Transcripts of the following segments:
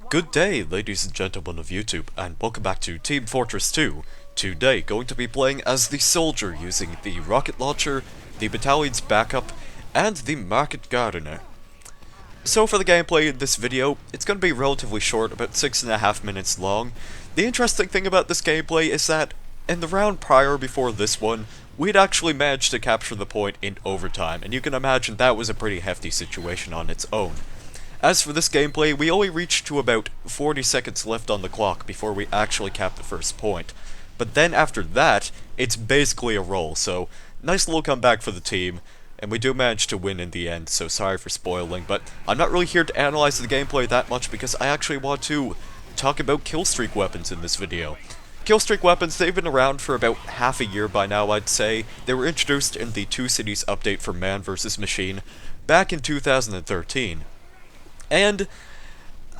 Good day, ladies and gentlemen of YouTube, and welcome back to Team Fortress 2. Today, going to be playing as the soldier using the rocket launcher, the battalion's backup, and the market gardener. So for the gameplay in this video, it's going to be relatively short, about 6.5 minutes long. The interesting thing about this gameplay is that, in the round prior before this one, we'd actually managed to capture the point in overtime, and you can imagine that was a pretty hefty situation on its own. As for this gameplay, we only reached to about 40 seconds left on the clock before we actually capped the first point. But then after that, it's basically a roll, so nice little comeback for the team, and we do manage to win in the end, so sorry for spoiling, but I'm not really here to analyze the gameplay that much because I actually want to talk about Killstreak weapons in this video. Killstreak weapons, they've been around for about half a year by now, I'd say. They were introduced in the Two Cities update for Man vs. Machine back in 2013. And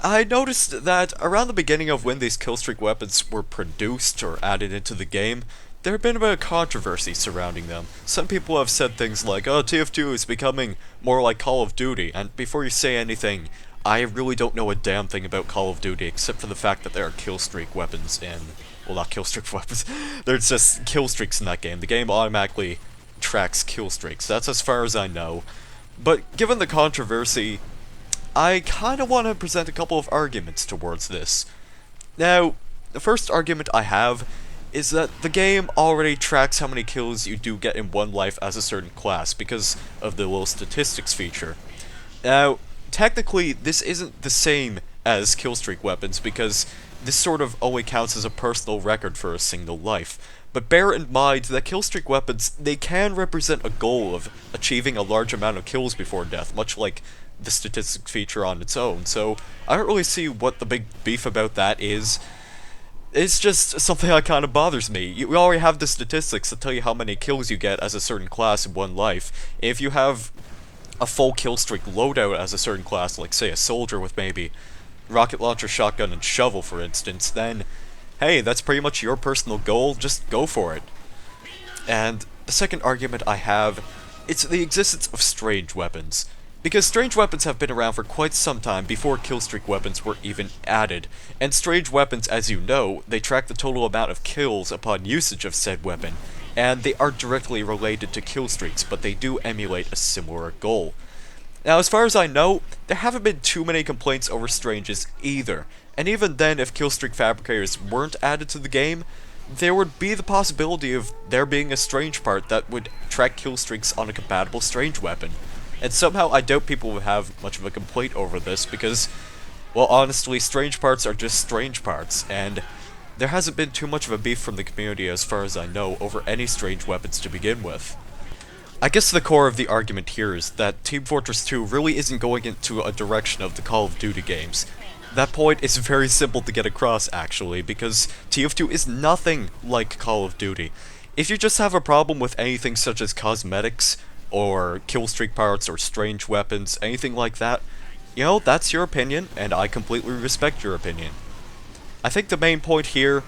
I noticed that around the beginning of when these Killstreak weapons were produced or added into the game, there had been a bit of controversy surrounding them. Some people have said things like, oh, TF2 is becoming more like Call of Duty, and before you say anything, I really don't know a damn thing about Call of Duty except for the fact that there are Killstreak weapons in... well, not Killstreak weapons, there's just Killstreaks in that game. The game automatically tracks Killstreaks, that's as far as I know. But given the controversy, I kind of want to present a couple of arguments towards this. Now, the first argument I have is that the game already tracks how many kills you do get in one life as a certain class because of the little statistics feature. Now, technically, this isn't the same as Killstreak weapons because this sort of only counts as a personal record for a single life. But bear in mind that Killstreak weapons, they can represent a goal of achieving a large amount of kills before death, much like the statistics feature on its own, so I don't really see what the big beef about that is. It's just something that kind of bothers me. You already have the statistics that tell you how many kills you get as a certain class in one life. If you have a full killstreak loadout as a certain class, like say a soldier with maybe rocket launcher, shotgun, and shovel for instance, then hey, that's pretty much your personal goal, just go for it. And the second argument I have, it's the existence of strange weapons. Because strange weapons have been around for quite some time before Killstreak weapons were even added, and strange weapons, as you know, they track the total amount of kills upon usage of said weapon, and they aren't directly related to killstreaks, but they do emulate a similar goal. Now, as far as I know, there haven't been too many complaints over stranges either, and even then, if Killstreak fabricators weren't added to the game, there would be the possibility of there being a strange part that would track killstreaks on a compatible strange weapon. And somehow I doubt people would have much of a complaint over this because, well, honestly, strange parts are just strange parts, and there hasn't been too much of a beef from the community as far as I know over any strange weapons to begin with. I guess the core of the argument here is that Team Fortress 2 really isn't going into a direction of the Call of Duty games. That point is very simple to get across, actually, because TF2 is nothing like Call of Duty. If you just have a problem with anything such as cosmetics, or killstreak parts, or strange weapons, anything like that, you know, that's your opinion, and I completely respect your opinion. I think the main point here,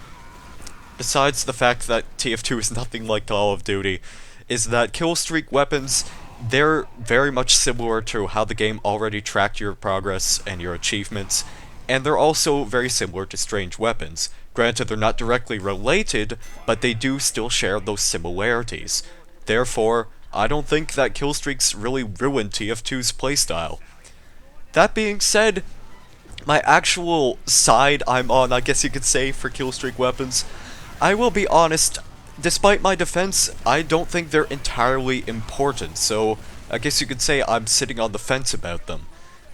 besides the fact that TF2 is nothing like Call of Duty, is that killstreak weapons, they're very much similar to how the game already tracked your progress and your achievements, and they're also very similar to strange weapons. Granted, they're not directly related, but they do still share those similarities. Therefore, I don't think that killstreaks really ruined TF2's playstyle. That being said, my actual side I'm on, I guess you could say, for killstreak weapons, I will be honest, despite my defense, I don't think they're entirely important, so I guess you could say I'm sitting on the fence about them.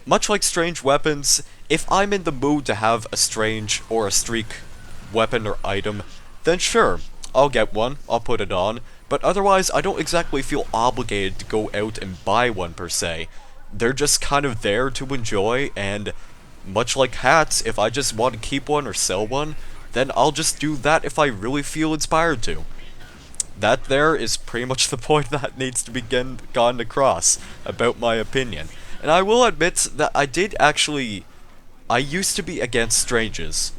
Much like strange weapons, if I'm in the mood to have a strange or a streak weapon or item, then sure, I'll get one, I'll put it on, but otherwise I don't exactly feel obligated to go out and buy one per se. They're just kind of there to enjoy, and much like hats, if I just want to keep one or sell one, then I'll just do that if I really feel inspired to. That there is pretty much the point that needs to be gone across about my opinion. And I will admit that I used to be against stranges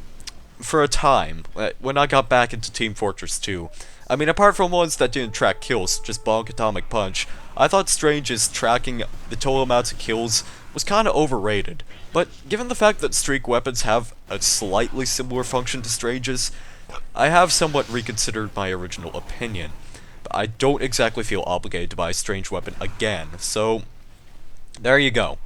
for a time, when I got back into Team Fortress 2. I mean, apart from ones that didn't track kills, just bonk atomic punch, I thought stranges tracking the total amounts of kills was kind of overrated. But given the fact that streak weapons have a slightly similar function to Strange's, I have somewhat reconsidered my original opinion. But I don't exactly feel obligated to buy a Strange weapon again, so there you go.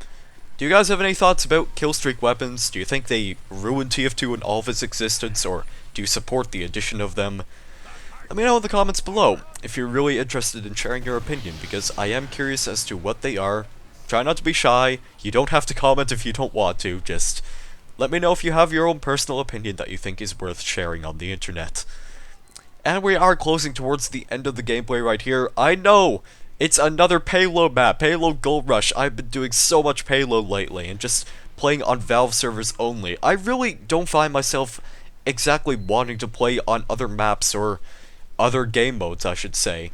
Do you guys have any thoughts about Killstreak weapons? Do you think they ruined TF2 and all of its existence, or do you support the addition of them? Let me know in the comments below if you're really interested in sharing your opinion, because I am curious as to what they are. Try not to be shy. You don't have to comment if you don't want to, just let me know if you have your own personal opinion that you think is worth sharing on the internet. And we are closing towards the end of the gameplay right here. I know! It's another payload map, Payload Gold Rush. I've been doing so much payload lately, and just playing on Valve servers only. I really don't find myself exactly wanting to play on other maps, or other game modes, I should say.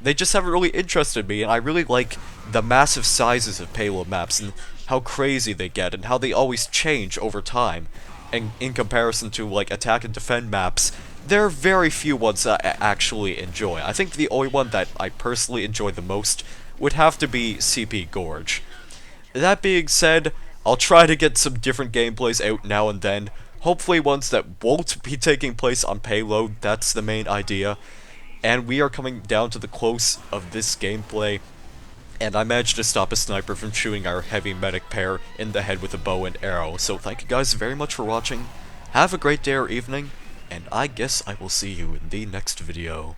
They just haven't really interested me, and I really like the massive sizes of payload maps, and how crazy they get, and how they always change over time. And in comparison to, like, attack and defend maps, there are very few ones that I actually enjoy. I think the only one that I personally enjoy the most would have to be CP Gorge. That being said, I'll try to get some different gameplays out now and then. Hopefully ones that won't be taking place on payload, that's the main idea. And we are coming down to the close of this gameplay. And I managed to stop a sniper from shooting our heavy medic pair in the head with a bow and arrow. So thank you guys very much for watching. Have a great day or evening. And I guess I will see you in the next video.